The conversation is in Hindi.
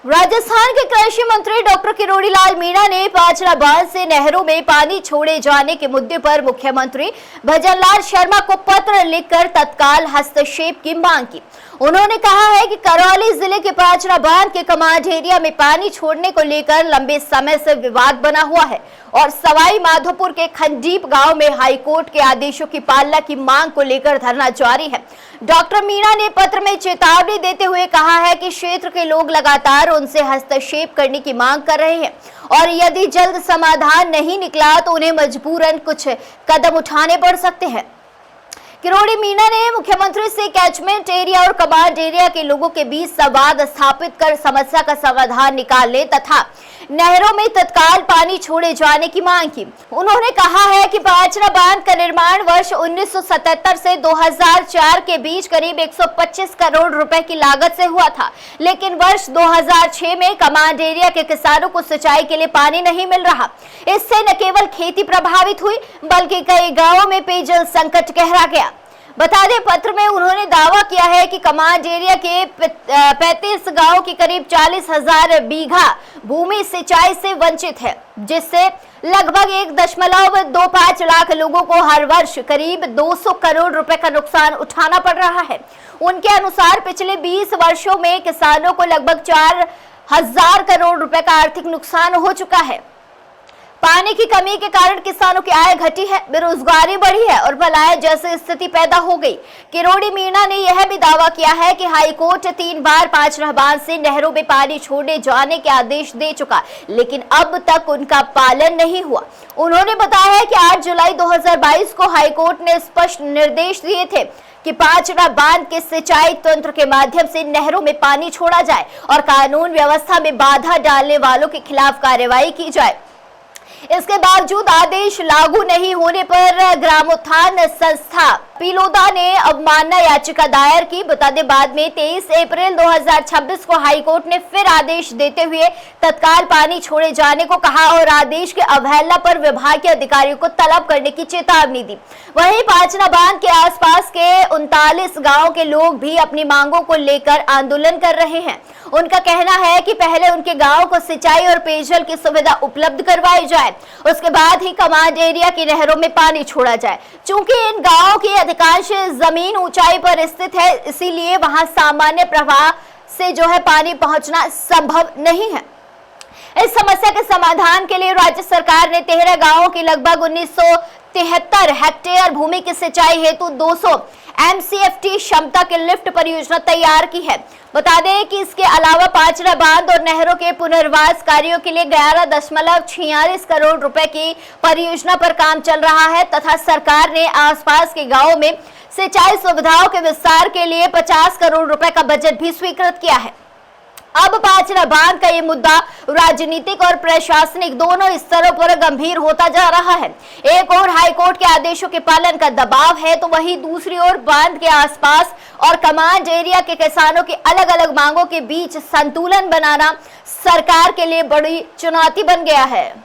राजस्थान के कृषि मंत्री डॉक्टर किरोड़ी लाल मीणा ने पांचला बांध से नहरों में पानी छोड़े जाने के मुद्दे पर मुख्यमंत्री भजनलाल शर्मा को पत्र लिखकर तत्काल हस्तक्षेप की मांग की। उन्होंने कहा है कि करौली जिले के पांचला बांध के कमांड एरिया में पानी छोड़ने को लेकर लंबे समय से विवाद बना हुआ है और सवाई माधोपुर के खंडीप गांव में हाईकोर्ट के आदेशों की पालना की मांग को लेकर धरना जारी है। डॉक्टर मीणा ने पत्र में चेतावनी देते हुए कहा है कि क्षेत्र के लोग लगातार उनसे हस्तक्षेप करने की मांग कर रहे हैं और यदि जल्द समाधान नहीं निकला तो उन्हें मजबूरन कुछ कदम उठाने पड़ सकते हैं। किरोड़ी मीणा ने मुख्यमंत्री से कैचमेंट एरिया और कमांड एरिया के लोगों के बीच संवाद स्थापित कर समस्या का समाधान निकालने तथा नहरों में तत्काल पानी छोड़े जाने की मांग की। उन्होंने कहा है कि पांचला बांध का निर्माण वर्ष 1977 से 2004 के बीच करीब 125 करोड़ रुपए की लागत से हुआ था, लेकिन वर्ष 2006 में कमांड एरिया के किसानों को सिंचाई के लिए पानी नहीं मिल रहा। इससे न केवल खेती प्रभावित हुई बल्कि कई गांवों में पेयजल संकट गहरा गया। बता दें, पत्र में उन्होंने दावा किया है कि कमांड एरिया के 35 गांव की करीब 40,000 बीघा भूमि सिंचाई से वंचित है, जिससे लगभग 1.25 लाख लोगों को हर वर्ष करीब 200 करोड़ रुपए का नुकसान उठाना पड़ रहा है। उनके अनुसार पिछले 20 वर्षों में किसानों को लगभग 4,000 करोड़ रुपए का आर्थिक नुकसान हो चुका है। पानी की कमी के कारण किसानों की आय घटी है, बेरोजगारी बढ़ी है और पलायन जैसी स्थिति पैदा हो गई। किरोड़ी मीणा ने यह भी दावा किया है कि हाईकोर्ट 3 बार पांचला बांध से नहरों में पानी छोड़े जाने के आदेश दे चुका, लेकिन अब तक उनका पालन नहीं हुआ। उन्होंने बताया है कि 8 जुलाई 2022 को हाईकोर्ट ने स्पष्ट निर्देश दिए थे कि पांचला बांध के सिंचाई तंत्र के माध्यम से नहरों में पानी छोड़ा जाए और कानून व्यवस्था में बाधा डालने वालों के खिलाफ कार्रवाई की जाए। इसके बावजूद आदेश लागू नहीं होने पर ग्रामोत्थान संस्था पिलोदा ने अवमानना याचिका दायर की। बता दें, बाद में 23 अप्रैल 2026 को हाईकोर्ट ने फिर आदेश देते हुए तत्काल पानी छोड़े जाने को कहा और आदेश के अवहेलना पर विभाग के अधिकारियों को तलब करने की चेतावनी दी। वहीं पांचला बांध के आसपास के 39 गांव के लोग भी अपनी मांगों को लेकर आंदोलन कर रहे हैं। उनका कहना है कि पहले उनके गांव को सिंचाई और पेयजल की सुविधा उपलब्ध करवाई जाए, उसके बाद ही कमांड एरिया की नहरों में पानी छोड़ा जाए। चूंकि इन गांवों की अधिकांश जमीन ऊंचाई पर स्थित है, इसीलिए वहां सामान्य प्रवाह से जो है पानी पहुंचना संभव नहीं है। इस समस्या के समाधान के लिए राज्य सरकार ने 13 गांवों की लगभग 1973 हेक्टेयर भूमि की सिंचाई हेतु 200 MCFT क्षमता की लिफ्ट परियोजना तैयार की है। बता दें कि इसके अलावा पांचला बांध और नहरों के पुनर्वास कार्यों के लिए 11.46 करोड़ रुपए की परियोजना पर काम चल रहा है तथा सरकार ने आसपास के गांवों में सिंचाई सुविधाओं के विस्तार के लिए 50 करोड़ रुपए का बजट भी स्वीकृत किया है। अब पांचला बांध का ये मुद्दा राजनीतिक और प्रशासनिक दोनों स्तरों पर गंभीर होता जा रहा है। एक और हाईकोर्ट के आदेशों के पालन का दबाव है, तो वहीं दूसरी ओर बांध के आसपास और कमांड एरिया के किसानों की अलग अलग मांगों के बीच संतुलन बनाना सरकार के लिए बड़ी चुनौती बन गया है।